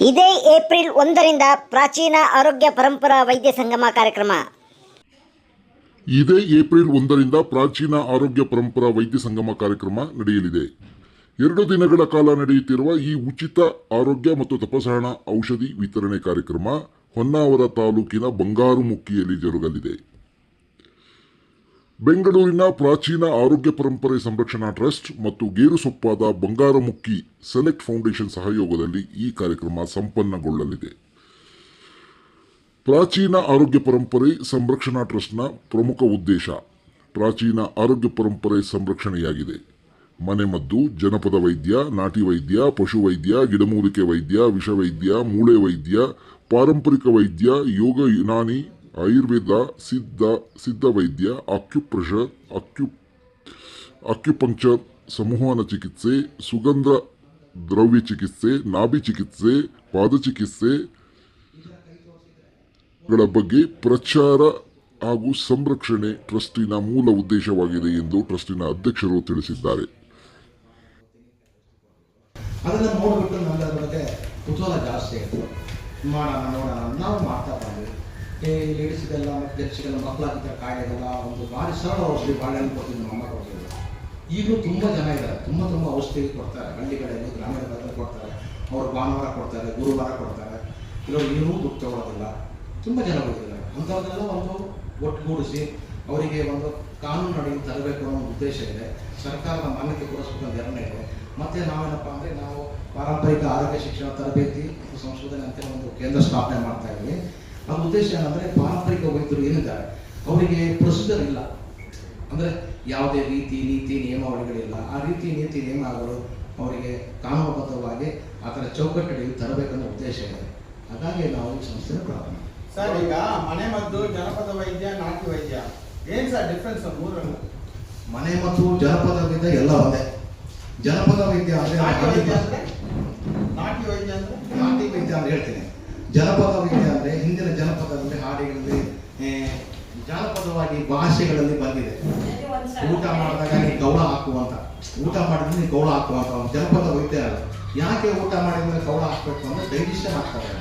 ಇದೇ ಏಪ್ರಿಲ್ 1ರಿಂದ ಪ್ರಾಚೀನ ಆರೋಗ್ಯ ಪರಂಪರಾ ವೈದ್ಯ ಸಂಗಮ ಕಾರ್ಯಕ್ರಮ. ಇದೇ ಏಪ್ರಿಲ್ 1ರಿಂದ ಪ್ರಾಚೀನ ಆರೋಗ್ಯ ಪರಂಪರಾ ವೈದ್ಯ ಸಂಗಮ ಕಾರ್ಯಕ್ರಮ ನಡೆಯಲಿದೆ. 2 ದಿನಗಳ ಕಾಲ ನಡೆಯುತ್ತಿರುವ ಈ ಉಚಿತ ಆರೋಗ್ಯ ಮತ್ತು ತಪಾಸಣಾ ಔಷಧಿ ವಿತರಣೆ ಕಾರ್ಯಕ್ರಮ ಹೊನ್ನಾವರ ತಾಲೂಕಿನ ಬಂಗಾರಮುಕ್ಕಿಯಲ್ಲಿ ಜರುಗಲಿದೆ. ಬೆಂಗಳೂರಿನ ಪ್ರಾಚೀನ ಆರೋಗ್ಯ ಪರಂಪರೆ ಸಂರಕ್ಷಣಾ ಟ್ರಸ್ಟ್ ಮತ್ತು ಗೇರುಸೊಪ್ಪಾದ ಬಂಗಾರಮುಕ್ಕಿ ಸೆಲೆಕ್ಟ್ ಫೌಂಡೇಶನ್ ಸಹಯೋಗದಲ್ಲಿ ಈ ಕಾರ್ಯಕ್ರಮ ಸಂಪನ್ನಗೊಳ್ಳಲಿದೆ. ಪ್ರಾಚೀನ ಆರೋಗ್ಯ ಪರಂಪರೆ ಸಂರಕ್ಷಣಾ ಟ್ರಸ್ಟ್ನ ಪ್ರಮುಖ ಉದ್ದೇಶ ಪ್ರಾಚೀನ ಆರೋಗ್ಯ ಪರಂಪರೆ ಸಂರಕ್ಷಣೆಯಾಗಿದೆ. ಮನೆಮದ್ದು, ಜನಪದ ವೈದ್ಯ, ನಾಟಿ ವೈದ್ಯ, ಪಶುವೈದ್ಯ, ಗಿಡಮೂಲಿಕೆ ವೈದ್ಯ, ವಿಷವೈದ್ಯ, ಮೂಳೆ ವೈದ್ಯ, ಪಾರಂಪರಿಕ ವೈದ್ಯ, ಯೋಗ, ಯುನಾನಿ, ಆಯುರ್ವೇದ, ಸಿದ್ಧ ವೈದ್ಯ, ಆಕ್ಯುಪ್ರೆಷರ್, ಆಕ್ಯುಪಂಕ್ಚರ್, ಸಂವಹನ ಚಿಕಿತ್ಸೆ, ಸುಗಂಧ ದ್ರವ್ಯ ಚಿಕಿತ್ಸೆ, ನಾಭಿ ಚಿಕಿತ್ಸೆ, ಪಾದಚಿಕಿತ್ಸೆ ಗಳ ಬಗ್ಗೆ ಪ್ರಚಾರ ಹಾಗೂ ಸಂರಕ್ಷಣೆ ಟ್ರಸ್ಟಿನ ಮೂಲ ಉದ್ದೇಶವಾಗಿದೆ ಎಂದು ಟ್ರಸ್ಟಿನ ಅಧ್ಯಕ್ಷರು ತಿಳಿಸಿದ್ದಾರೆ. ಅದನ್ನು ನೋಡ್ಬಿಟ್ಟು ನಮಗೆ ಅದ್ರ ಬಗ್ಗೆ ಕುತೂಹಲ ಜಾಸ್ತಿ ಆಯಿತು. ನೋಡೋಣ ನಾವು ಮಾಡ್ತಾ ಬಂದ್ವಿ. ಈ ಲೇಡೀಸ್ಗೆಲ್ಲ ಮತ್ತು ಜೆಂಟ್ಸ್ಗೆಲ್ಲ ಮಕ್ಕಳಾಗಿದ್ದ ಕಾಯಿಲೆಗೆಲ್ಲ ಒಂದು ಭಾರಿ ಸರಳ ಔಷಧಿ ಬಾಳೆಹಣ್ಣು ಕೊಡ್ತಿದ್ವಿ, ನಮ್ಮ ಅಮ್ಮ ಕೊಡ್ತಿದ್ರು. ಈಗಲೂ ತುಂಬ ಜನ ಇದ್ದಾರೆ, ತುಂಬ ಔಷಧಿ ಕೊಡ್ತಾರೆ. ಹಳ್ಳಿಗಳಲ್ಲಿ ಗ್ರಾಮೀಣದಲ್ಲಿ ಕೊಡ್ತಾರೆ. ಅವರು ಭಾನುವಾರ ಕೊಡ್ತಾರೆ, ಗುರುವಾರ ಕೊಡ್ತಾರೆ. ಕೆಲವರು ಏನೂ ದುಡ್ಡು ತಗೊಳ್ಳೋದಿಲ್ಲ. ತುಂಬ ಜನ ಹೋಗಿದ್ದಾರೆ. ಅಂಥವ್ರನ್ನೆಲ್ಲ ಒಂದು ಒಟ್ಟುಗೂಡಿಸಿ ಅವರಿಗೆ ಒಂದು ಕಾನೂನು ಅಡಿಯಲ್ಲಿ ತರಬೇಕು ಅನ್ನೋ ಒಂದು ಉದ್ದೇಶ ಇದೆ. ಸರ್ಕಾರದ ಮಾನ್ಯತೆ ಕೊಡಿಸ್ಬೇಕಂತ ನಿರ್ಣಯ ಇದೆ. ಮತ್ತು ನಾವೇನಪ್ಪ ಅಂದರೆ ನಾವು ಪಾರಂಪರಿಕ ಆರೋಗ್ಯ ಶಿಕ್ಷಣ ತರಬೇತಿ ಮತ್ತು ಸಂಶೋಧನೆ ಅಂತ ಒಂದು ಕೇಂದ್ರ ಸ್ಥಾಪನೆ ಮಾಡ್ತಾ ಇದ್ದೀವಿ. ಅದು ಉದ್ದೇಶ ಏನಂದರೆ ಪಾರಂಪರಿಕ ವೈದ್ಯರು ಏನಿದ್ದಾರೆ ಅವರಿಗೆ ಪ್ರೊಸೀಜರ್ ಇಲ್ಲ, ಅಂದರೆ ಯಾವುದೇ ನೀತಿ ನಿಯಮಾವಳಿಗಳಿಲ್ಲ. ಆ ನೀತಿ ನಿಯಮಗಳು ಅವರಿಗೆ ಕಾನೂನುಬದ್ಧವಾಗಿ ಆ ಥರ ಚೌಕಟ್ಟಡಿಯಲ್ಲಿ ತರಬೇಕನ್ನೋ ಉದ್ದೇಶ ಇದೆ. ಹಾಗಾಗಿ ನಾವು ಈ ಸಂಸ್ಥೆನ ಪ್ರಾರಂಭ. ಸರ್, ಈಗ ಮನೆ ಮದ್ದು, ಜನಪದ ವೈದ್ಯ, ನಾಟಿ ವೈದ್ಯ ಏನು ಸರ್ ಡಿಫ್ರೆನ್ಸ್ ಮೂರನ್ನು? ಮನೆ ಮತ್ತು ಜನಪದ ವೈದ್ಯ ಎಲ್ಲ ಒಂದೇ. ಜನಪದ ವೈದ್ಯ ಅಂದರೆ ನಾಟಿ ವೈದ್ಯ ಅಂತ ಹೇಳ್ತೀನಿ. ಜನಪದ ವೈದ್ಯ ಅಂದರೆ ಹಿಂದಿನ ಜನಪದದಲ್ಲಿ, ಹಾಡಿಗಳಲ್ಲಿ, ಜಾನಪದವಾಗಿ ಭಾಷೆಗಳಲ್ಲಿ ಬಂದಿದೆ. ಊಟ ಮಾಡಿದಾಗ ನೀ ಗೌಳ ಹಾಕುವಂತ, ಊಟ ಮಾಡಿದ್ರೆ ನೀ ಗೌಳ ಹಾಕುವಂತ ಜನಪದ ವೈದ್ಯ ಅಲ್ಲ. ಯಾಕೆ ಊಟ ಮಾಡಿದ್ಮೇಲೆ ಗೌಳ ಹಾಕ್ಬೇಕು ಅಂದರೆ ಡೈಜೆಷನ್ ಆಗ್ತದೆ.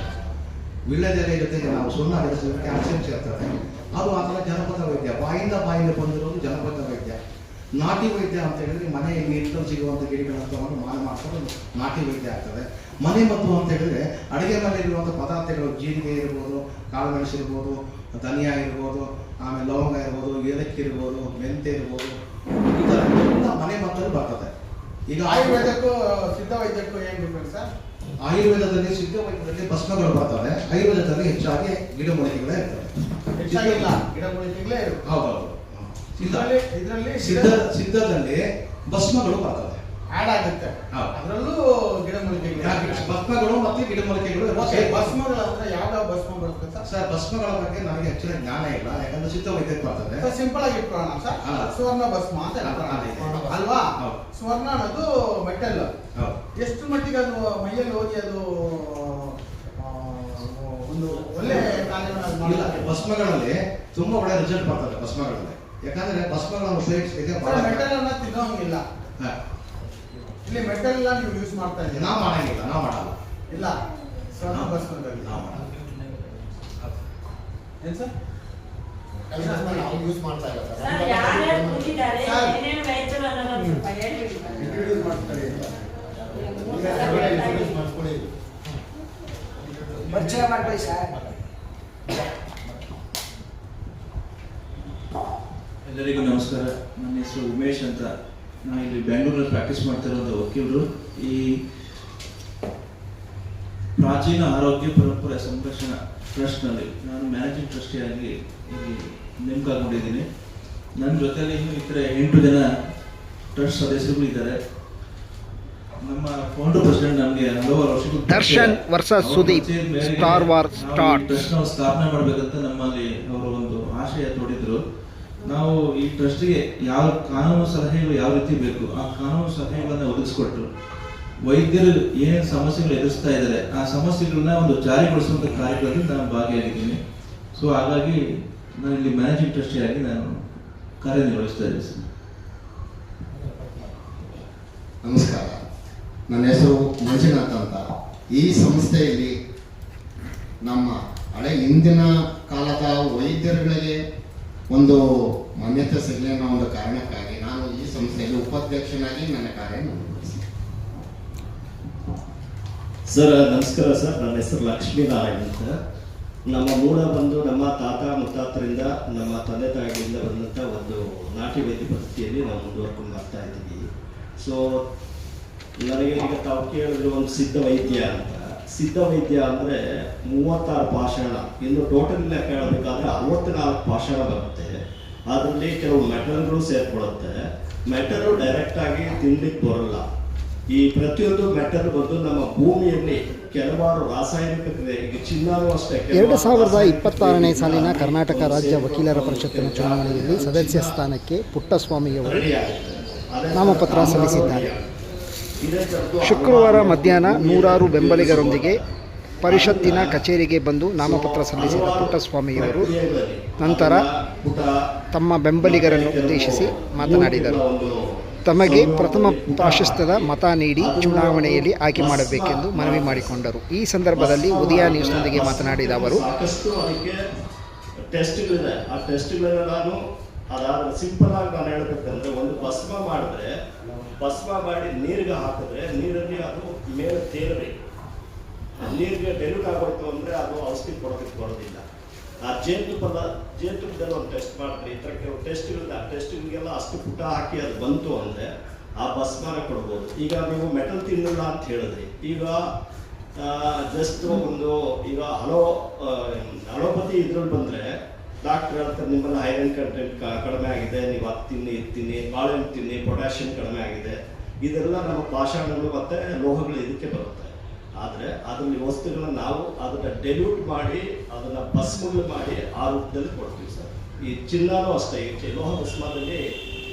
ವಿಳ್ಯದೆಲೆ ಜೊತೆಗೆ ನಾವು ಸುಣ್ಣ ಬೆಳೆಸಿದ್ರೆ ಕ್ಯಾಲ್ಸಿಯಂ ಸೇರ್ತದೆ. ಅದು ಆ ಥರ ಜನಪದ ವೈದ್ಯ. ಬಾಯಿಂದ ಬಂದಿರೋದು ಜನಪದ ವೈದ್ಯ. ನಾಟಿ ವೈದ್ಯ ಅಂತ ಹೇಳಿದ್ರೆ ಮನೆಯಲ್ಲಿ ಹಿತ್ತಲು ಸಿಗುವಂಥ ಗಿಡಗಳನ್ನು ತಗೊಂಡು ಮಾಡ್ಕೊಂಡು ನಾಟಿ ವೈದ್ಯ ಆಗ್ತದೆ. ಮನೆ ಮದ್ದು ಅಂತ ಹೇಳಿದ್ರೆ ಅಡುಗೆ ಮನೆ ಇರುವಂಥ ಪದಾರ್ಥಗಳು, ಜೀರಿಗೆ ಇರ್ಬೋದು, ಕಾಳು ಮೆಣಸು ಇರ್ಬೋದು, ಧನಿಯಾ ಇರ್ಬೋದು, ಆಮೇಲೆ ಲವಂಗ ಇರ್ಬೋದು, ಏಲಕ್ಕಿ ಇರ್ಬೋದು, ಮೆಂತೆ ಇರ್ಬೋದು, ಈ ಥರ ಎಲ್ಲ ಮನೆ ಮದ್ದಲ್ಲಿ ಬರ್ತದೆ. ಈಗ ಆಯುರ್ವೇದಕ್ಕೂ ಸಿದ್ಧ ವೈದ್ಯಕ್ಕೂ ಏನು ಡಿಫ್ರೆನ್ಸ್ ಸರ್? ಆಯುರ್ವೇದದಲ್ಲಿ, ಸಿದ್ಧ ವೈದ್ಯದಲ್ಲಿ ಭಸ್ಮಗಳು ಬರ್ತವೆ. ಆಯುರ್ವೇದದಲ್ಲಿ ಹೆಚ್ಚಾಗಿ ಗಿಡಮೂಲಿಕೆಗಳೇ ಇರ್ತವೆ. ಹೆಚ್ಚಾಗಿಲ್ಲ, ಗಿಡಮೂಲಿಕೆಗಳೇ ಇರುತ್ತೆ. ಹೌದೌದು. ಇದರಲ್ಲಿ ಸಿದ್ಧದಲ್ಲಿ ಭಸ್ಮಗಳು ಬರ್ತವೆ, ಆಡ್ ಆಗುತ್ತೆ. ಅದರಲ್ಲೂ ಗಿಡಮೂಲಿಕೆಗಳು, ಭಸ್ಮಗಳು ಮತ್ತು ಗಿಡಮೂಲಿಕೆಗಳು. ಭಸ್ಮಗಳು ಅಂದ್ರೆ ಯಾವ ಭಸ್ಮ ಬರುತ್ತೆ ಸರ್? ಭಸ್ಮಗಳ ಬಗ್ಗೆ ನನಗೆ ಹೆಚ್ಚಿನ ಜ್ಞಾನ ಇಲ್ಲ, ಯಾಕಂದ್ರೆ ಸಿದ್ಧ ವೈದ್ಯಕ್ಕೆ ಬರ್ತದೆ. ಸಿಂಪಲ್ ಆಗಿ ಇಟ್ಕೊಳ್ಳೋಣ ಸರ್. ಸುವರ್ಣ ಭಸ್ಮ ಅಂತ ಅಲ್ವಾ? ಸುವರ್ಣ ಅನ್ನೋದು ಮೆಟಲ್. ಎಷ್ಟು ಮಟ್ಟಿಗೆ ಅದು ಮೈಯಲ್ಲಿ ಹೋಗಿ ಅದು ಒಂದು ಒಳ್ಳೆ ಭಸ್ಮಗಳಲ್ಲಿ ತುಂಬಾ ಒಳ್ಳೆ ರಿಸಲ್ಟ್ ಬರ್ತದೆ. ಭಸ್ಮಗಳಲ್ಲಿ ಯಾಕಂದ್ರೆ ಭಸ್ಮಗಳನ್ನು ಉಪಯೋಗಿಸಲಿಕ್ಕೆ ಮೆಟಲ್ ಅನ್ನ ತಿನ್ನೋಂಗಿಲ್ಲ. ಇಲ್ಲಿ ಮೆಟಲ್ ಎಲ್ಲ ನೀವು ಯೂಸ್ ಮಾಡ್ತಾ ಇದ್ದೀವಿ. ನಾವು ಮಾಡಂಗಿಲ್ಲ, ನಾವು ಮಾಡಲ್ಲ. ಇಲ್ಲ, ಸ್ವರ್ಣ ಭಸ್ಮದಲ್ಲಿ ನಾವು ಮಾಡಲ್ಲ. ಏನ್ ಸರ್? ನಾವು ಯೂಸ್ ಮಾಡ್ತಾ ಇಲ್ಲ ಸರ್. ಪರಿಚಯ ಮಾಡ್ಕೊಳ್ಳಿ ಸರ್. ಎಲ್ಲರಿಗೂ ನಮಸ್ಕಾರ. ನನ್ನ ಹೆಸರು ಉಮೇಶ್ ಅಂತ. ನಾನು ಇಲ್ಲಿ ಬೆಂಗಳೂರಲ್ಲಿ ಪ್ರಾಕ್ಟೀಸ್ ಮಾಡ್ತಿರೋದು ವಕೀಲರು. ಈ ಪ್ರಾಚೀನ ಆರೋಗ್ಯ ಪರಂಪರೆ ಸಂರಕ್ಷಣಾ ಟ್ರಸ್ಟ್ನಲ್ಲಿ ನಾನು ಮ್ಯಾನೇಜಿಂಗ್ ಟ್ರಸ್ಟಿಯಾಗಿ ಇಲ್ಲಿ ನೇಮಕಗೊಂಡಿದ್ದೀನಿ. ನನ್ನ ಜೊತೆಯಲ್ಲಿ ಇನ್ನೂ ಇತರ 8 ಜನ ಟ್ರಸ್ಟ್ ಸದಸ್ಯರು ಇದ್ದಾರೆ. ನಮ್ಮ ಫೌಂಡರ್ ಪ್ರೆಸಿಡೆಂಟ್ ನಮಗೆ ಹಲವಾರು ವರ್ಷಗಳು Darshan versus Sudeep star war start trust ನಾವು ಸ್ಥಾಪನೆ ಮಾಡಬೇಕಂತ ನಮ್ಮಲ್ಲಿ ಅವರು ಒಂದು ಆಶಯ ತೋಡಿದ್ರು. ನಾವು ಈ ಟ್ರಸ್ಟ್ಗೆ ಯಾವ ಕಾನೂನು ಸಲಹೆಗಳು ಯಾವ ರೀತಿ ಬೇಕು ಆ ಕಾನೂನು ಸಲಹೆಗಳನ್ನ ಒದಗಿಸ್ಕೊಟ್ಟು ವೈದ್ಯರು ಏನೇನು ಸಮಸ್ಯೆಗಳು ಎದುರಿಸ್ತಾ ಇದ್ದಾರೆ ಆ ಸಮಸ್ಯೆಗಳನ್ನ ಒಂದು ಜಾರಿಗೊಳಿಸುವಂಥ ಕಾರ್ಯಗಳಲ್ಲಿ ನಾನು ಭಾಗಿಯಾಗಿದ್ದೀನಿ. ಸೊ ಹಾಗಾಗಿ ನಾನು ಇಲ್ಲಿ ಮ್ಯಾನೇಜಿಂಗ್ ಟ್ರಸ್ಟಿಯಾಗಿ ನಾನು ಕಾರ್ಯನಿರ್ವಹಿಸ್ತಾ ಇದ್ದೀನಿ ಸರ್. ನಮಸ್ಕಾರ, ನನ್ನ ಹೆಸರು ಮಂಜುನಾಥ್ ಅಂತ. ಈ ಸಂಸ್ಥೆಯಲ್ಲಿ ನಮ್ಮ ಹಳೆ ಹಿಂದಿನ ಕಾಲದ ವೈದ್ಯರುಗಳಿಗೆ ಒಂದು ಮಾನ್ಯತೆ ಸಿಗಲಿ ಅನ್ನೋ ಒಂದು ಕಾರಣಕ್ಕಾಗಿ ನಾನು ಈ ಸಂಸ್ಥೆಯಲ್ಲಿ ಉಪಾಧ್ಯಕ್ಷನಾಗಿ ನನ್ನ ಕಾರ್ಯ ನಿರ್ವಹಿಸ್ತೀನಿ. ಸರ್ ನಮಸ್ಕಾರ ಸರ್, ನನ್ನ ಹೆಸರು ಲಕ್ಷ್ಮೀನಾರಾಯಣ್ ಅಂತ. ನಮ್ಮ ಮೂಲ ಬಂದು ನಮ್ಮ ತಾತ ಮುತ್ತಾತರಿಂದ ನಮ್ಮ ತಂದೆ ತಾಯಿಗಳಿಂದ ಬಂದಂಥ ಒಂದು ನಾಟಿ ವೈದ್ಯ ಪದ್ಧತಿಯಲ್ಲಿ ನಾವು ಮುಂದುವರ್ಕೊಂಡು ಬರ್ತಾ ಇದ್ದೀವಿ. ಸೊ ನನಗೆ ಈಗ ತಾವು ಕೇಳಿದ್ರು ಒಂದು ಸಿದ್ಧ ವೈದ್ಯ ಅಂತ. ಸಿದ್ಧ ವೈದ್ಯ ಅಂದರೆ 36 ಪಾಷಾಣ, ಇನ್ನು ಟೋಟಲ್ ಲೆಕ್ಕ ಹೇಳಬೇಕಾದ್ರೆ 64 ಪಾಷಾಣ ಬರುತ್ತೆ. ಅದರಲ್ಲಿ ಕೆಲವು ಮೆಟಲ್ಗಳು ಸೇರ್ಕೊಳ್ಳುತ್ತೆ. ಮೆಟಲು ಡೈರೆಕ್ಟಾಗಿ ತಿನ್ಲಿಕ್ಕೆ ಬರಲ್ಲ. ಈ ಪ್ರತಿಯೊಂದು ಮೆಟಲ್ ಬಂದು ನಮ್ಮ ಭೂಮಿಯಲ್ಲಿ ಕೆಲವಾರು ರಾಸಾಯನಿಕ ಕ್ರಿಯೆ, ಈಗ ಚಿನ್ನಾನು ಅಷ್ಟೇ. 2026ನೇ ಸಾಲಿನ ಕರ್ನಾಟಕ ರಾಜ್ಯ ವಕೀಲರ ಪರಿಷತ್ತಿನ ಚುನಾವಣೆಯಲ್ಲಿ ಸದಸ್ಯ ಸ್ಥಾನಕ್ಕೆ ಪುಟ್ಟಸ್ವಾಮಿಯವರು ನಾಮಪತ್ರ ಸಲ್ಲಿಸಿದ್ದಾರೆ. ಶುಕ್ರವಾರ ಮಧ್ಯಾಹ್ನ 100 ಬೆಂಬಲಿಗರೊಂದಿಗೆ ಪರಿಷತ್ತಿನ ಕಚೇರಿಗೆ ಬಂದು ನಾಮಪತ್ರ ಸಲ್ಲಿಸಿದ ಪುಟ್ಟಸ್ವಾಮಿಯವರು ನಂತರ ತಮ್ಮ ಬೆಂಬಲಿಗರನ್ನು ಉದ್ದೇಶಿಸಿ ಮಾತನಾಡಿದರು. ತಮಗೆ ಪ್ರಥಮ ಪ್ರಾಶಸ್ತ್ಯದ ಮತ ನೀಡಿ ಚುನಾವಣೆಯಲ್ಲಿ ಆಯ್ಕೆ ಮಾಡಬೇಕೆಂದು ಮನವಿ ಮಾಡಿಕೊಂಡರು. ಈ ಸಂದರ್ಭದಲ್ಲಿ ಉದಯ ನ್ಯೂಸ್ನೊಂದಿಗೆ ಮಾತನಾಡಿದ ಅವರು, ಸಾಕಷ್ಟು ಅದಕ್ಕೆ ಟೆಸ್ಟ್ಗಳಿದೆ. ಆ ಟೆಸ್ಟ್ಗಳನ್ನ ನಾನು ಅದಾದ ಸಿಂಪಲ್ ಆಗಿ ನಾನು ಹೇಳ್ಬೇಕಂದ್ರೆ, ಒಂದು ಭಸ್ಮ ಮಾಡಿದ್ರೆ, ಭಸ್ಮ ಮಾಡಿ ನೀರಿಗೆ ಹಾಕಿದ್ರೆ ನೀರಲ್ಲಿ ಅದು ಮೇಲೆ ತೇರಬೇಕು. ನೀರಿಗೆ ಡೆಲ್ಯೂಟ್ ಆಗೋಯ್ತು ಅಂದರೆ ಅದು ಔಷಧಿ ಕೊಡೋದಕ್ಕೆ ಬರೋದಿಲ್ಲ. ಆ ಜೇನುತುಪ್ಪದಲ್ಲಿ ಒಂದು ಟೆಸ್ಟ್ ಮಾಡಿದ್ರೆ, ಈ ಥರ ಕೆಲವು ಟೆಸ್ಟ್ಗಳಿದೆ. ಆ ಟೆಸ್ಟ್ಗಳಿಗೆಲ್ಲ ಅಷ್ಟು ಪುಟ ಹಾಕಿ ಅದು ಬಂತು ಅಂದರೆ ಆ ಭಸ್ಮನ ಕೊಡ್ಬೋದು. ಈಗ ನೀವು ಮೆಟಲ್ ತಿನ್ನಲ್ಲ ಅಂತ ಹೇಳಿದ್ರಿ. ಈಗ ಜಸ್ಟ್ ಒಂದು ಈಗ ಅಲೋಪತಿ ಇದ್ರಲ್ಲಿ ಬಂದರೆ ಡಾಕ್ಟರ್ ಹೇಳ್ತಾರೆ ನಿಮ್ಮಲ್ಲಿ ಐರನ್ ಕಂಟೆಂಟ್ ಕಡಿಮೆ ಆಗಿದೆ, ನೀವು ಅದು ತಿನ್ನಿ, ಇದು ತಿನ್ನಿ, ಬಾಳೆಹಣ್ಣು ತಿನ್ನಿ, ಪೊಟ್ಯಾಷಿಯಂ ಕಡಿಮೆ ಆಗಿದೆ. ಇದೆಲ್ಲ ನಮ್ಮ ಪಾಷಾಣಗಳು ಮತ್ತು ಲೋಹಗಳು ಇದಕ್ಕೆ ಬರುತ್ತೆ. ಆದರೆ ಅದರಲ್ಲಿ ವಸ್ತುಗಳನ್ನ ನಾವು ಅದನ್ನು ಡೆಲ್ಯೂಟ್ ಮಾಡಿ ಅದನ್ನು ಭಸ್ಮಗಳು ಮಾಡಿ ಆ ರೂಪದಲ್ಲಿ ಕೊಡ್ತೀವಿ ಸರ್. ಈ ಚಿನ್ನನೂ ಅಷ್ಟೇ, ಈ ಲೋಹ ಭಸ್ಮದಲ್ಲಿ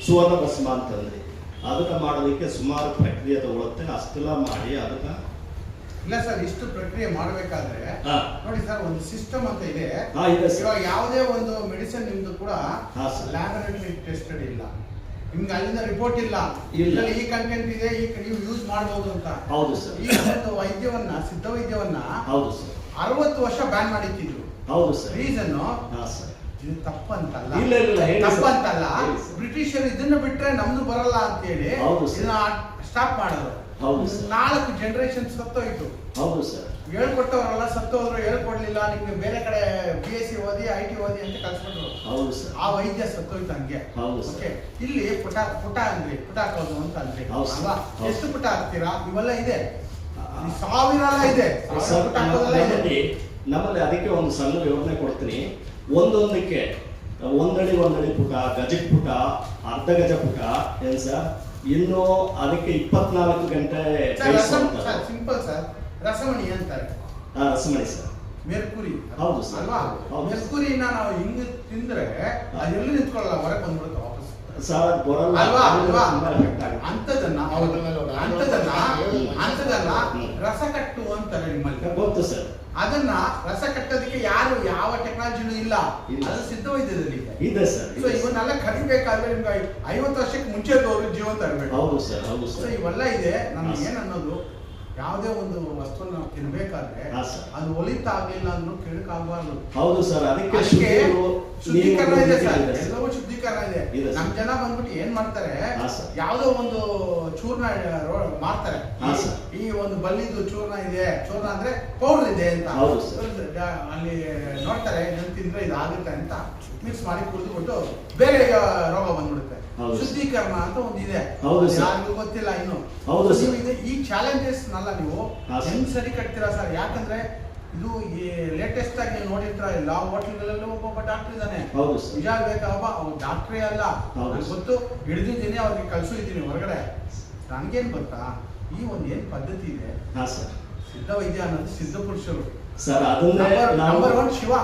ಸುವರ್ಣ ಭಸ್ಮ ಅಂತಂದ್ರೆ ಅದನ್ನು ಮಾಡೋದಕ್ಕೆ ಸುಮಾರು ಪ್ರಕ್ರಿಯೆ ತಗೊಳುತ್ತೆ. ಅಷ್ಟೆಲ್ಲ ಮಾಡಿ ಅದನ್ನು ಇಲ್ಲ ಸರ್, ಇಷ್ಟು ಪ್ರಕ್ರಿಯೆ ಮಾಡಬೇಕಾದ್ರೆ ನೋಡಿ ಸರ್, ಒಂದು ಸಿಸ್ಟಮ್ ಅಂತ ಇದೆ. ಇದೆ ಸರ್. ಇವಾಗ ಯಾವುದೇ ಒಂದು ಮೆಡಿಸಿನ್ ನಿಮ್ದು ಕೂಡ ಸರ್. ಲ್ಯಾಬೊರೇಟರಿ ಟೆಸ್ಟೆಡ್ ಇಲ್ಲ, ನಿಮ್ಗೆ ಅಲ್ಲಿಂದ ರಿಪೋರ್ಟ್ ಇಲ್ಲ, ಇದರಲ್ಲಿ ಈ ಕಂಟೆಂಟ್ ಇದೆ, ಈ ನೀವು ಯೂಸ್ ಮಾಡಬಹುದು ಅಂತ. ಹೌದು ಸರ್. ಈ ಒಂದು ವೈದ್ಯವನ್ನ, ಸಿದ್ಧ ವೈದ್ಯವನ್ನ ಹೌದು ಸರ್ 60 ವರ್ಷ ಬ್ಯಾನ್ ಮಾಡಿಟ್ಟಿದ್ರು. ಹೌದು ಸರ್. ರೀಸನ್ ಸರ್ ಇದು ತಪ್ಪಂತಲ್ಲ, ಇಲ್ಲ ಹೇಳಿ ಸರ್. ತಪ್ಪಂತಲ್ಲ. ಹೇಳಿ ಸರ್. ಬ್ರಿಟಿಷರು ಇದನ್ನ ಬಿಟ್ರೆ ನಮ್ದು ಬರಲ್ಲ ಅಂತ ಹೇಳಿ ಹೌದು ಸರ್. ಇದನ್ನ ಸ್ಟಾಪ್ ಮಾಡಿದ್ರು. ಹೌದು ಸರ್. 4 ಜನರೇಷನ್ ಸತ್ತೋಯ್ತು. ಹೌದು ಸರ್. ಹೇಳ್ಕೊಟ್ಟವರೆಲ್ಲ ಸತ್ತೋದ್ರು, ಹೇಳ್ಕೊಡ್ಲಿಲ್ಲ, ನಿಮ್ಗೆ ಬೇರೆ ಕಡೆ BSc ಓದಿ IT ಓದಿ ಅಂತ ಕಳ್ಸ್ಬಿಟ್ರು. ಹೌದು ಸರ್. ಆ ವೈದ್ಯ ಸತ್ತೋಯ್ತು ಹಂಗೆ. ಹೌದು ಸರ್. ಓಕೆ, ಇಲ್ಲಿ ಪುಟ ಅಂದ್ರಿ, ಪುಟ ಹಾಕೋದು ಅಂತ ಅಂದ್ರಿ ಹೌದು ಸರ್. ಅಲ್ವಾ? ಹೌದು. ಎಷ್ಟು ಪುಟ ಹಾಕ್ತೀರಾ? ಇವೆಲ್ಲ ಇದೆ, ಸಾವಿರ ಎಲ್ಲ ಇದೆ. ಸರ್, ಪುಟ ಹಾಕೋದೆಲ್ಲ ಇದೆ. ನಮ್ಮಲ್ಲಿ ಅದಕ್ಕೆ ಒಂದು ಸಣ್ಣ ವಿವರಣೆ ಕೊಡ್ತೀನಿ. ಒಂದೊಂದಕ್ಕೆ 1 ಅಡಿ 1 ಅಡಿ ಪುಟ, ಗಜಕ್ಕೆ ಪುಟ, ಅರ್ಧ ಗಜ ಪುಟ, ಏನ್ ಸರ್, ಇನ್ನು ಅದಕ್ಕೆ 24 ಗಂಟೆ ಸಿಂಪಲ್ ಸರ್, ರಸಮಣಿ ಅಂತಾರೆ. ರಸಮಣಿ ಸರ್, ಮೆರ್ಕುರಿ ಹೌದು ಸರ್. ಅಲ್ವಾ? ಹೌದು. ಮೆರ್ಕುರಿನ ನಾವು ಹಿಂಗ್ ತಿಂದ್ರೆ ಅದೆಲ್ಲ ನಿಂತ್ಕೊಳ್ಳಲ್ಲ, ಹೊರಗೆ ಬಂದ್ಬಿಡುತ್ತೆ ವಾಪಸ್. ಸರ್ ಅದು ಬರಲ್ಲ ಅಲ್ವಾ? ಅಂತದನ್ನ ಅಂತದನ್ನ ರಸ ಕಟ್ಟು ಅಂತಾರೆ ನಿಮ್ಮಲ್ಲಿ. ಗೊತ್ತು ಸರ್. ಅದನ್ನ ರಸ ಕಟ್ಟೋದಕ್ಕೆ ಯಾವ ಟೆಕ್ನಾಲಜಿನೂ ಇಲ್ಲ. ಅದು ಸಿದ್ಧ ವೈದ್ಯದಲ್ಲಿ ಇದೆ ಸರ್. ಸೊ ಇವನ್ನೆಲ್ಲ ಕಡಿಬೇಕಾದ್ರೆ ನಿಮ್ಗೆ 50 ವರ್ಷಕ್ಕೆ ಮುಂಚೆ ಜೀವಂತ ಇರಬೇಕು. ಹೌದು ಸರ್. ಹೌದು ಸೊ ಸರ್. ಇವೆಲ್ಲ ಇದೆ. ನಮ್ಗೆ ಏನನ್ನೋದು, ಯಾವುದೇ ಒಂದು ವಸ್ತುವನ್ನು ನಾವು ತಿನ್ಬೇಕಾದ್ರೆ ಅದು ಒಲಿತ ಆಗ್ಲಿಲ್ಲ ಅಂದ್ರೂ ಕೆಡಕಾಗಬಾರ್ದು. ಹೌದು ಸರ್. ಅದಕ್ಕೆ ಶುದ್ಧೀಕರಣ ಇದೆ ಸರ್, ಎಲ್ಲವೂ ಶುದ್ಧೀಕರಣ ಇದೆ. ಇದೆ ನಮ್ ಜನ ಬಂದ್ಬಿಟ್ಟು ಏನ್ ಮಾಡ್ತಾರೆ, ಯಾವ್ದೋ ಒಂದು ಚೂರ್ಣ ಮಾಡ್ತಾರೆ. ಈ ಒಂದು ಬಲ್ಲಿದು ಚೂರ್ಣ ಇದೆ, ಚೂರ್ಣ ಅಂದ್ರೆ ಪೌಡರ್ ಇದೆ ಅಂತ ಅಲ್ಲಿ ನೋಡ್ತಾರೆ, ಇದನ್ನ ತಿಂದ್ರೆ ಇದಾಗುತ್ತೆ ಅಂತ ಮಿಕ್ಸ್ ಮಾಡಿ ಕುಡಿದುಬಿಟ್ಟು ಬೇರೆ ರೋಗ ಬಂದ್ಬಿಡುತ್ತೆ. ಶುದ್ಧೀಕರಣ ಅಂತ ಒಂದು ಇದೆ, ಯಾರಿಗೂ ಗೊತ್ತಿಲ್ಲ ಇನ್ನು. ಈ ಚಾಲೆಂಜಸ್ ನಲ್ಲ ನೀವು ಹೆಂಗ್ ಸರಿ ಕಟ್ತೀರಾ ಸರ್? ಯಾಕಂದ್ರೆ ಇದು ಲೇಟೆಸ್ಟ್ ಆಗಿ ನೋಡಿರ್ತಾರ, ಎಲ್ಲ ಹೋಟ್ಲ್ಗಳಲ್ಲೂ ಒಬ್ಬೊಬ್ಬ ಡಾಕ್ಟರ್ ಇದ್ದಾನೆ. ನಿಜ ಬೇಕಾಗ ಅವ್ರು ಡಾಕ್ಟ್ರೇ ಅಲ್ಲ, ಗೊತ್ತು, ಹಿಡಿದಿದ್ದೀನಿ, ಅವ್ರಿಗೆ ಕಳ್ಸಿದ್ದೀನಿ ಹೊರಗಡೆ. ನನ್ಗೇನ್ ಗೊತ್ತಾ, ಈ ಒಂದು ಏನ್ ಪದ್ಧತಿ ಇದೆ, ಸಿದ್ಧ ವೈದ್ಯ ಅನ್ನೋದು ಸಿದ್ಧ ಪುರುಷರು ನಂಬರ್ 1 ಶಿವ,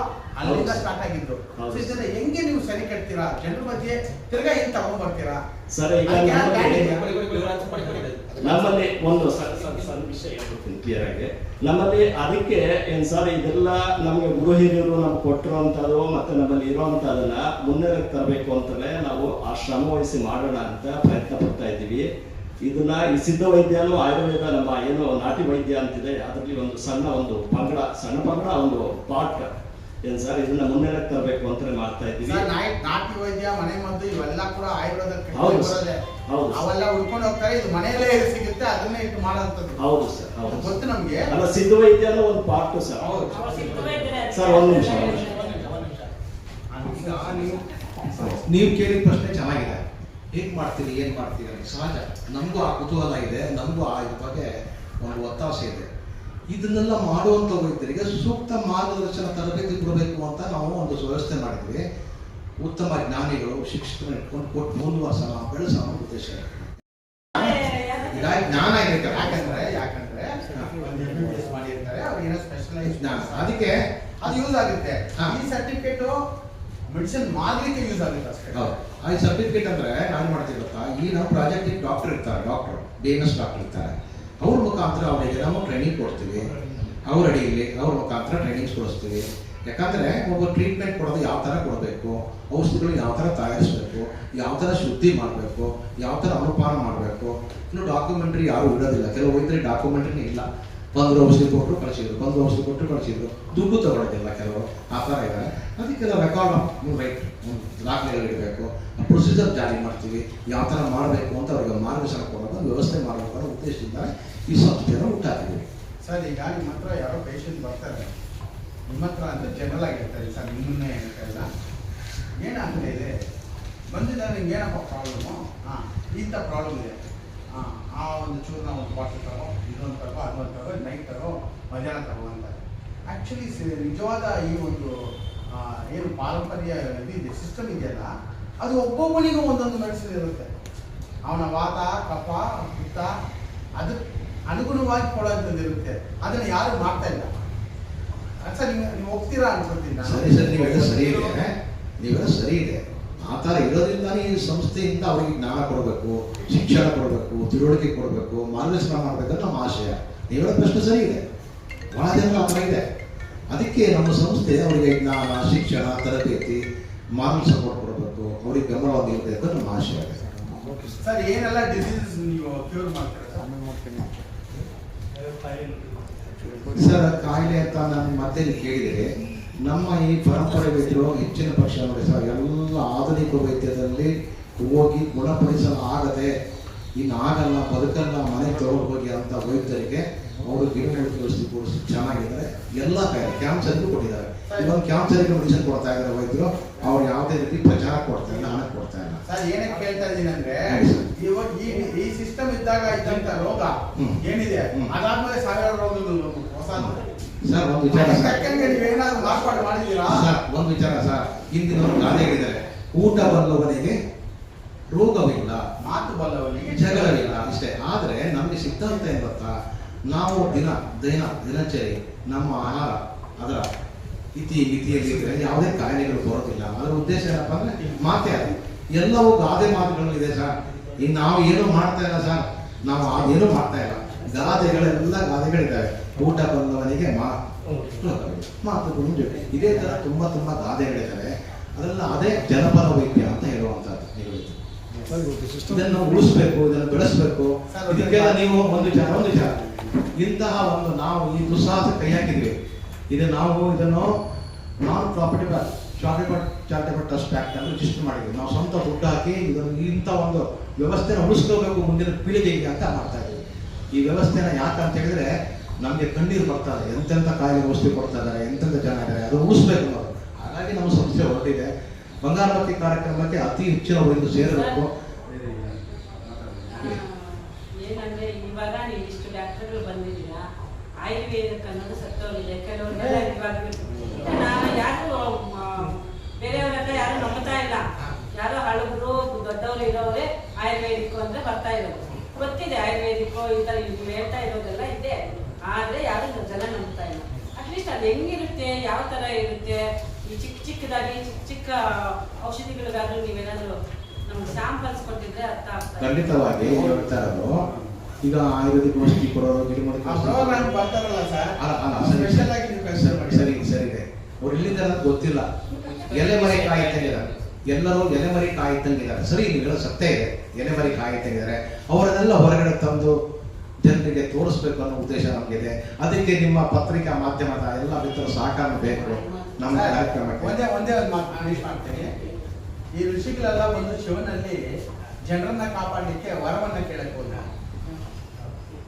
ಅಲ್ಲಿಂದ ಸ್ಟಾರ್ಟ್ ಆಗಿದ್ದು. ಇದನ್ನ ಹೆಂಗೆ ನೀವು ಸರಿ ಕಟ್ತೀರಾ? ಜನರ ಮಧ್ಯೆ ತಿರ್ಗಾ ಹೆಂಗ್ ತಗೊಂಡ್ ಬರ್ತೀರಾ ಸರ್? ಈಗ ನಮ್ಮಲ್ಲಿ ಒಂದು ಸಣ್ಣ ವಿಷಯ ಹೇಳ್ತೀನಿ ಕ್ಲಿಯರ್ ಆಗಿ. ನಮ್ಮಲ್ಲಿ ಅದಕ್ಕೆ ಏನ್ ಸರ್, ಇದೆಲ್ಲ ನಮ್ಗೆ ಗುರು ಹಿರಿಯರು ನಮ್ಗೆ ಕೊಟ್ಟಿರುವಂತದ್ದು ಮತ್ತೆ ನಮ್ಮಲ್ಲಿ ಇರುವಂತದನ್ನ ಮುನ್ನೆಲೆಗೆ ತರಬೇಕು ಅಂತಲೇ ನಾವು ಆ ಶ್ರಮ ವಹಿಸಿ ಮಾಡೋಣ ಅಂತ ಪ್ರಯತ್ನ ಪಡ್ತಾ ಇದ್ದೀವಿ. ಇದನ್ನ ಈ ಸಿದ್ಧ ವೈದ್ಯನೂ ಆಯುರ್ವೇದ ನಮ್ಮ ಏನು ನಾಟಿ ವೈದ್ಯ ಅಂತಿದೆ ಅದರಲ್ಲಿ ಒಂದು ಸಣ್ಣ ಪಂಗಡ ಒಂದು ಪಾರ್ಟ್ ಏನ್ ಸರ್ ಇದನ್ನ ಮುನ್ನೆಲೆಗೆ ತರಬೇಕು ಅಂತಾನೆ ಮಾಡ್ತಾ ಇದ್ದೀವಿ. ನಾಟಿ ವೈದ್ಯ ಮನೆ ಮದ್ದು ಇವೆಲ್ಲ ಕೂಡ ಆಯುರ್ವೇದ ಹೌದು ಅವೆಲ್ಲ ಉಳ್ಕೊಂಡು ಹೋಗ್ತಾರೆ. ಇದು ಮನೆಯಲ್ಲೇ ಸಿಗುತ್ತೆ ಅದನ್ನೇ ಇಟ್ಟು ಮಾಡೋಂಥದ್ದು. ಹೌದು ಸರ್, ಹೌದು ಗೊತ್ತು ನಮ್ಗೆ. ಅಲ್ಲ ಸಿದ್ಧ ವೈದ್ಯನೂ ಒಂದು ಪಾರ್ಟ್ ಸರ್. ಸರ್ ಒಂದು ನಿಮಿಷ ನೀವು ಕೇಳಿದ ಪ್ರಶ್ನೆ ಚೆನ್ನಾಗಿದೆ. ಹೇಗೆ ಮಾಡ್ತೀರಿ ಏನು ಮಾಡ್ತೀರಿ ಅಂತ ಸಹಜ. ನಮಗೂ ಆ ಕುತೂಹಲ ಇದೆ, ನಮಗೂ ಆ ಇದ್ರ ಬಗ್ಗೆ ಒಂದು ಒತ್ತಾಸೆ ಇದೆ. ಇದನ್ನೆಲ್ಲ ಮಾಡುವಂಥ ವೈದ್ಯರಿಗೆ ಸೂಕ್ತ ಮಾರ್ಗದರ್ಶನ ತರಬೇತಿ ಕೊಡಬೇಕು ಅಂತ ನಾವು ಒಂದು ವ್ಯವಸ್ಥೆ ಮಾಡಿದ್ವಿ. ಉತ್ತಮ ಜ್ಞಾನಿಗಳು ಶಿಕ್ಷಕರನ್ನ ಇಟ್ಕೊಂಡು ಕೊಟ್ಟು ಮುಂದುವರ್ಸೋಣ ಬೆಳೆಸೋಣ ಉದ್ದೇಶ. ಜ್ಞಾನ ಇರಬೇಕು. ಯಾಕಂದ್ರೆ ಮಾಡಿರ್ತಾರೆ ಅವ್ರಿಗೆ ಏನೋ ಸ್ಪೆಷಲೈಸ್ ಜ್ಞಾನ, ಅದಕ್ಕೆ ಅದು ಯೂಸ್ ಆಗುತ್ತೆ. ಈ ಸರ್ಟಿಫಿಕೇಟ್ ಮೆಡಿಸಿನ್ ಮಾಡ್ಲಿಕ್ಕೆ ಯೂಸ್ ಆಗುತ್ತೆ ಅಷ್ಟೇ. ಹೌದು, ಆ ಸರ್ಟಿಫಿಕೇಟ್ ಅಂದ್ರೆ ನಾನು ಮಾಡ್ತೀವಿ ಗೊತ್ತಾ, ಈ ನಾವು ಪ್ರಾಜೆಕ್ಟಿಗೆ ಡಾಕ್ಟರ್ ಇರ್ತಾರೆ, BMS ಡಾಕ್ಟರ್ ಇರ್ತಾರೆ. ಅವ್ರ ಮುಖಾಂತರ ಅವರಿಗೆ ನಾವು ಟ್ರೈನಿಂಗ್ ಕೊಡ್ತೀವಿ. ಅವ್ರ ಅಡಿಯಲ್ಲಿ ಅವ್ರ ಮುಖಾಂತರ ಟ್ರೈನಿಂಗ್ಸ್ ಕೊಡಿಸ್ತೀವಿ. ಯಾಕಂದ್ರೆ ಒಬ್ಬ ಟ್ರೀಟ್ಮೆಂಟ್ ಕೊಡೋದು ಯಾವ ಥರ ಕೊಡಬೇಕು, ಔಷಧಿಗಳು ಯಾವ ಥರ ತಯಾರಿಸಬೇಕು, ಯಾವ ಥರ ಶುದ್ಧಿ ಮಾಡಬೇಕು, ಯಾವ ಥರ ಅನುಪಾನ ಮಾಡಬೇಕು. ಇನ್ನು ಡಾಕ್ಯುಮೆಂಟ್ರಿ ಯಾರು ಇಡೋದಿಲ್ಲ. ಕೆಲವು ವೈದ್ಯರಿಗೆ ಡಾಕ್ಯುಮೆಂಟ್ರಿನೇ ಇಲ್ಲ. ಬಂದು ಔಷಧಿ ಕೊಟ್ಟರು ಕಳಿಸಿದ್ರು, ದುಡ್ಡು ತಗೊಳ್ಳೋದಿಲ್ಲ ಕೆಲವರು, ಆ ಥರ ಇದೆ. ಅದಕ್ಕೆಲ್ಲ ರೆಕಾರ್ಡ್ ರೈಟ್ ದಾಖಲೆಗಳು ಇಡಬೇಕು. ಪ್ರೊಸೀಜರ್ ಜಾರಿ ಮಾಡ್ತೀವಿ, ಯಾವ ಥರ ಮಾಡಬೇಕು ಅಂತ ಅವ್ರಿಗೆ ಮಾರ್ಗದರ್ಶನ ಕೊಡೋದು ವ್ಯವಸ್ಥೆ ಮಾಡಬೇಕು ಅನ್ನೋ ಉದ್ದೇಶದಿಂದ ಈ ಸಂಸ್ಥೆಯನ್ನು ಹುಟ್ಟಾಕಿದ್ದೀವಿ. ಸರ್ ಈಗ ನಿಮ್ಮ ಹತ್ರ ಯಾರೋ ಪೇಷಂಟ್ ಬರ್ತಾರೆ, ನಿಮ್ಮ ಹತ್ರ ಅಂದರೆ ಜನರಲ್ ಆಗಿರ್ತಾರೆ. ಸರ್ ನಿಮ್ಮನ್ನೇ ಹೇಳ್ತಾಯಿಲ್ಲ, ಏನಾಗ್ತಾ ಇದೆ ಬಂದಿದ್ದಾರೆ, ನಿಮ್ಗೆ ಏನಪ್ಪ ಪ್ರಾಬ್ಲಮ್ಮು, ಇಂಥ ಪ್ರಾಬ್ಲಮ್ ಇದೆ, ಆ ಒಂದು ಚೂರ್ನ ಒಂದು ಬಾಟಲ್ ತಗೋ, ಇದೊಂದು ತಗೋ, ಅದೊಂದು ತಗೋ, ನೈಟ್ ತಗೋ, ಮಧ್ಯಾಹ್ನ ತಗೋ ಅಂತಾರೆ. ಆ್ಯಕ್ಚುಲಿ ನಿಜವಾದ ಈ ಒಂದು ಏನು ಪಾರಂಪರ್ಯ ಇದೆ ಸಿಸ್ಟಮ್ ಇದೆಯಲ್ಲ, ಅದು ಒಬ್ಬೊಬ್ಬನಿಗೂ ಒಂದೊಂದು ಮೆಡಿಸಿನ್ ಇರುತ್ತೆ. ಅವನ ವಾತ ಕಫ ಪಿತ್ತ ಅದಕ್ಕೆ ಅನುಗುಣವಾಗಿ ಕೊಡೋಂಥದ್ದು ಇರುತ್ತೆ. ಅದನ್ನು ಯಾರು ಮಾಡ್ತಾ ಇಲ್ಲ. ಸರ್ ನೀವು ಹೋಗ್ತೀರಾ ಅನ್ಕೊಳ್ತೀನಿ. ನೀವೆಲ್ಲ ಸರಿ ಇದೆ. ಆ ಥರ ಇರೋದ್ರಿಂದಾನೇ ಈ ಸಂಸ್ಥೆಯಿಂದ ಅವರಿಗೆ ಜ್ಞಾನ ಕೊಡಬೇಕು, ಶಿಕ್ಷಣ ಕೊಡಬೇಕು, ತಿಳುವಳಿಕೆ ಕೊಡಬೇಕು, ಮಾರ್ಗದರ್ಶನ ಮಾಡಬೇಕಂತ ನಮ್ಮ ಆಶಯ. ನೀವೆಲ್ಲ ಪ್ರಶ್ನೆ ಸರಿ ಇದೆ, ಬಹಳ ಜನ ಆ ಥರ ಇದೆ. ಅದಕ್ಕೆ ನಮ್ಮ ಸಂಸ್ಥೆ ಅವರಿಗೆ ಜ್ಞಾನ, ಶಿಕ್ಷಣ, ತರಬೇತಿ, ಮಾನವ ಸಪೋರ್ಟ್ ಕೊಡಬೇಕು, ಅವರಿಗೆ ಗಮನವಾಗಿ ಇರಬೇಕು ನಮ್ಮ ಆಶಯ ಇದೆ. ಸರ್ ಏನೆಲ್ಲ ಡಿಸೀಸ್ ನೀವು ಕ್ಯೂರ್ ಮಾಡ್ತೀರಾ ಸರ್? ಕಾಯಿಲೆ ಅಂತ ನಾನು ಮತ್ತೆ ಕೇಳಿದರೆ, ನಮ್ಮ ಈ ಪರಂಪರೆ ವೈದ್ಯರು ಹೆಚ್ಚಿನ ಪಕ್ಷ ನೋಡಿ ಸರ್, ಎಲ್ಲ ಆಧುನಿಕ ವೈದ್ಯದಲ್ಲಿ ಹೋಗಿ ಗುಣಪಡಿಸಲಾಗದೆ ಇನ್ನು ಆಗಲ್ಲ, ಬದುಕಲ್ಲ, ಮನೆ ತಗೊಂಡು ಹೋಗಿ ಅಂತ ವೈದ್ಯರಿಗೆ ಅವರು ಗಿಡಮೂಲಿಕೆ ಔಷಧಿ ಕೊಡಿಸಿ ಚೆನ್ನಾಗಿದ್ದಾರೆ. ಎಲ್ಲ ಕಾಯಿಲೆ ಕ್ಯಾನ್ಸರ್ಗೂ ಕೊಟ್ಟಿದ್ದಾರೆ. ಇವತ್ತು ಕ್ಯಾನ್ಸರ್ಗೆ ಮೆಡಿಸಿನ್ ಕೊಡ್ತಾ ಇದ್ದಾರೆ ವೈದ್ಯರು. ಅವ್ರು ಯಾವುದೇ ರೀತಿ ಪ್ರಚಾರ ಕೊಡ್ತಾ ಇಲ್ಲ, ಹಣ ಕೊಡ್ತಾ ಇಲ್ಲ. ಸರ್ ಏನಕ್ಕೆ ಕೇಳ್ತಾ ಇದ್ದೀನಿ ಅಂದ್ರೆ, ಇವಾಗ ಈ ಸಿಸ್ಟಮ್ ಇದ್ದಾಗ ಇದ್ದಂತ ರೋಗ ಏನಿದೆ, ಅದಾದ್ಮೇಲೆ ಸಾವಿರ ರೋಗಗಳು ಹೊಸ. ಸರ್ ಒಂದು ವಿಚಾರ ನೀವೇನಾದ್ರು ಮಾರ್ಪಾಡು ಮಾಡಿದ್ದೀರಾ? ಸರ್ ಒಂದು ವಿಚಾರ ಸರ್, ಹಿಂದಿನವರು ಗಾದೆ ಹೇಳಿದ್ದಾರೆ, ಊಟ ಬಲ್ಲವನಿಗೆ ರೋಗವಿಲ್ಲ, ಮಾತು ಬಲ್ಲವನಿಗೆ ಜಗಳವಿಲ್ಲ, ಇಷ್ಟೇ. ಆದರೆ ನಮಗೆ ಸಿದ್ಧಾಂತ ಏನು ಗೊತ್ತಾ, ನಾವು ದಿನಚರಿ ನಮ್ಮ ಆಹಾರ ಅದರ ಮಿತಿಯಲ್ಲಿ ಯಾವುದೇ ಕಾಯಿಲೆಗಳು ಬರೋದಿಲ್ಲ. ಅದರ ಉದ್ದೇಶ ಏನಪ್ಪ ಅಂದ್ರೆ ಮಾತೇ ಅದು. ಎಲ್ಲವೂ ಗಾದೆ ಮಾತುಗಳಿದೆ ಸರ್. ಈಗ ನಾವು ಏನೂ ಮಾಡ್ತಾ ಇಲ್ಲ ಸರ್, ನಾವು ಅದೇನೂ ಮಾಡ್ತಾ ಇಲ್ಲ. ಗಾದೆಗಳೆಲ್ಲ ಗಾದೆಗಳಿದ್ದಾವೆ. ಊಟ ಬಂದವನಿಗೆ ಮಾತುಗಳು ಇದೇ ತರ ತುಂಬಾ ಗಾದೆಗಳಿದ್ದಾವೆ. ಅದೆಲ್ಲ ಅದೇ ಜನಪದ ವೈದ್ಯ ಅಂತ ಹೇಳುವಂಥದ್ದು. ಇದನ್ನು ಉಳಿಸ್ಬೇಕು, ಇದನ್ನು ಬೆಳೆಸ್ಬೇಕು. ಇದಕ್ಕೆಲ್ಲ ನೀವು ಒಂದು ವಿಚಾರ, ಇಂತಹ ಒಂದು ನಾವು ಈ ದುಸ್ಸಾಹಸ ಕೈ ಹಾಕಿದ್ವಿ. ಇದನ್ನು ನಾನ್ ಪ್ರಾಫಿಟಬಲ್ ಚಾರಿಟಬಲ್ ಟ್ರಸ್ಟ್ ಆಕ್ಟ್ ಅಂತ ರಿಜಿಸ್ಟರ್ ಮಾಡಿದ್ವಿ. ನಾವು ಸ್ವಂತ ದುಡ್ಡು ಹಾಕಿ ಇದನ್ನು ಇಂಥ ಒಂದು ವ್ಯವಸ್ಥೆನ ಉಳಿಸ್ಕೋಬೇಕು ಮುಂದಿನ ಪೀಳಿಗೆಗೆ ಅಂತ ಮಾಡ್ತಾ ಇದ್ದೀವಿ. ಈ ವ್ಯವಸ್ಥೆನ ಯಾಕೆ ಅಂತ ಹೇಳಿದ್ರೆ, ನಮಗೆ ಕಣ್ಣೀರು ಬರ್ತಾ ಇದೆ, ಎಂತೆಂಥ ಕಾಯಿಲೆ ಔಷಧಿ ಕೊಡ್ತಾ ಇದ್ದಾರೆ, ಎಂತೆಂಥ ಜನ ಇದ್ದಾರೆ, ಅದು ಉಳಿಸ್ಬೇಕು ಅನ್ನೋದು. ಹಾಗಾಗಿ ನಮ್ಮ ಸಂಸ್ಥೆ ಹೊರಟಿದೆ. ಬಂಗಾರಮತಿ ಕಾರ್ಯಕ್ರಮಕ್ಕೆ ಅತಿ ಹೆಚ್ಚಿನ ವೈದ್ಯರು ಸೇರಬೇಕು. ಏನಂದ್ರೆ ಇವಾಗ ನೀವು ಇಷ್ಟು ಡಾಕ್ಟರ್ಗಳು ಬಂದಿದ್ದೀರಾ, ಆಯುರ್ವೇದಕ್ಕೆ ಅನ್ನೋದು ಸತ್ತೋಗಿದೆ. ಕೆಲವರೆಲ್ಲ ಇವಾಗ ಇದನ್ನ ಯಾರು ಬೇರೆಯವರೆಲ್ಲ ಯಾರು ನಂಬ್ತಾ ಇಲ್ಲ. ಯಾರೋ ಹಳಬರು ದೊಡ್ಡವರು ಇರೋರೇ ಆಯುರ್ವೇದಿಕ್ ಅಂದ್ರೆ ಬರ್ತಾ ಇರೋದು. ಗೊತ್ತಿದೆ ಆಯುರ್ವೇದಿಕ್ ಈ ತರ ಹೇಳ್ತಾ ಇರೋದೆಲ್ಲ ಇದೆ, ಆದ್ರೆ ಯಾರು ಜನ ನಂಬ್ತಾ ಇಲ್ಲ. ಅಟ್ಲೀಸ್ಟ್ ಅದು ಹೆಂಗಿರುತ್ತೆ, ಯಾವ ತರ ಇರುತ್ತೆ, ಈ ಚಿಕ್ಕದಾಗಿ ಚಿಕ್ಕ ಔಷಧಿಗಳಿಗಾದ್ರೂ ನೀವೇನಾದ್ರು ನಮ್ಗೆ ಸ್ಯಾಂಪಲ್ಸ್ ಕೊಟ್ಟಿದ್ರೆ ಅರ್ಥ ಆಗ್ತದೆ. ಖಂಡಿತವಾಗಿ ಹೇಳ್ತಾ ಇರೋದು. ಈಗ ಆಯುರ್ವೇದಿಕ್ ಔಷಧಿ ಕೊಡೋರು ಸರಿ ಇದೆ. ಅವ್ರು ಇಲ್ಲಿಂದ ಗೊತ್ತಿಲ್ಲ. ಎಲೆ ಮರೆ ಕಾಯಿ ತೆಗೆದ ಎಲ್ಲರೂ ಎಲೆಮರಿ ಕಾಯಿ ಇದ್ದಂಗಿದ್ದಾರೆ. ಸರಿ, ನೀವು ಹೇಳೋ ಸತ್ಯ ಇದೆ, ಎಲೆಮರಿ ಕಾಯಿ ಇದ್ದಂಗಿದ್ದಾರೆ. ಅವರನ್ನೆಲ್ಲ ಹೊರಗಡೆ ತಂದು ಜನರಿಗೆ ತೋರಿಸ್ಬೇಕು ಅನ್ನೋ ಉದ್ದೇಶ ನಮಗಿದೆ. ಅದಕ್ಕೆ ನಿಮ್ಮ ಪತ್ರಿಕಾ ಮಾಧ್ಯಮದ ಎಲ್ಲ ಮಿತ್ರರ ಸಹಕಾರ ಬೇಕು ನಮ್ಮ ಕಾರ್ಯಕ್ರಮಕ್ಕೆ. ಒಂದೇ ಒಂದು ಮಾತು ಫಿನಿಶ್ ಮಾಡ್ತೀನಿ. ಈ ಋಷಿಗಳೆಲ್ಲ ಒಂದು ಶಿವನಲ್ಲಿ ಜನರನ್ನ ಕಾಪಾಡಲಿಕ್ಕೆ ವರವನ್ನ ಕೇಳಕ್ ಹೋದ.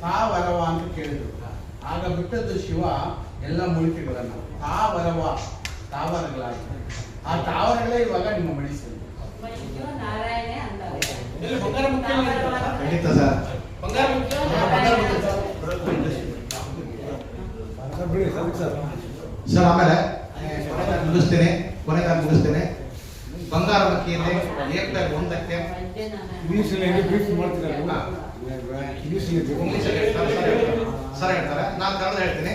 ತಾ ವರವ ಅಂತ ಕೇಳಿದ್ರು. ಆಗ ಬಿಟ್ಟದ್ದು ಶಿವ ಎಲ್ಲ ಮೂಲಿಕೆಗಳನ್ನ ವರವ ತಾವರಗಳಾಗಿ. ಆ ತಾವರಗಳೇ ಇವಾಗ ನಿಮ್ಮ ಮಡಿಸಲು. ನಾರಾಯಣೇ ಅಂತಾರೆ. ಖಂಡಿತ ಸರ್. ಸರ್ ಆಮೇಲೆ ಕೊನೆಗಾಗಿ ಮುಗಿಸ್ತೇನೆ. ಬಂಗಾರ ಮಕ್ಕಿಯಲ್ಲಿ ಏಪ್ರಿಲ್ 1ಕ್ಕೆ ಸರ್ ಹೇಳ್ತಾರೆ, ನಾನು ಕನ್ನಡ ಹೇಳ್ತೀನಿ.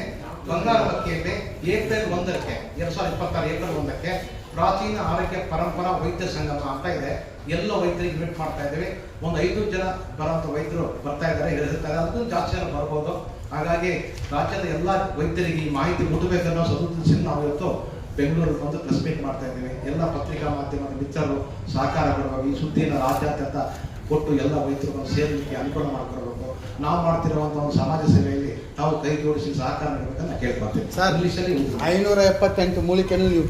ಬಂಗಾರ ಮಕ್ಕಿಯಲ್ಲಿ ಏಪ್ರಿಲ್ 1ಕ್ಕೆ 2026 ಏಪ್ರಿಲ್ 1ಕ್ಕೆ ಪ್ರಾಚೀನ ಆರೋಗ್ಯ ಪರಂಪರಾ ವೈದ್ಯ ಸಂಗಮ ಅಂತ ಇದೆ. ಎಲ್ಲ ವೈದ್ಯರಿಗೆ ಇನ್ವೈಟ್ ಮಾಡ್ತಾ ಇದ್ದೀವಿ. ಒಂದು 5 ಜನ ಬರುವಂಥ ವೈದ್ಯರು ಬರ್ತಾ ಇದ್ದಾರೆ, ಹೇಳಿರ್ತಾರೆ. ಅದಕ್ಕೂ ಜಾಸ್ತಿ ಜನ ಬರ್ಬೋದು. ಹಾಗಾಗಿ ರಾಜ್ಯದ ಎಲ್ಲ ವೈದ್ಯರಿಗೆ ಈ ಮಾಹಿತಿ ಮುಟ್ಟಬೇಕನ್ನೋ ಸದುದ್ದೇಶದಿಂದ ನಾವು ಇವತ್ತು ಬೆಂಗಳೂರಿಗೆ ಬಂದು ಪ್ರೆಸ್ ಮೀಟ್ ಮಾಡ್ತಾ ಇದ್ದೀವಿ. ಎಲ್ಲ ಪತ್ರಿಕಾ ಮಾಧ್ಯಮದ ಮಿತ್ರರು ಸಹಕಾರ ಕೊಡುವಾಗ ಈ ಸುದ್ದಿಯನ್ನು ರಾಜ್ಯಾದ್ಯಂತ ಕೊಟ್ಟು ಎಲ್ಲ ವೈದ್ಯರು ಸೇರಲಿಕ್ಕೆ ಅನುಕೂಲ ಮಾಡಿಕೊಡ್ಬೇಕು. ನಾವು ಮಾಡ್ತಿರುವಂಥ ಒಂದು ಸಮಾಜ ಸೇವೆಯಲ್ಲಿ ತಾವು ಕೈ ಜೋಡಿಸಿ ಸಹಕಾರ ನೀಡಬೇಕಂತ ಕೇಳ್ಕೊಳ್ತೀವಿ. ಸರ್, ಇಂಗ್ಲೀಷಲ್ಲಿ 578 ಮೂಲಿಕೆಯನ್ನು ನೀವು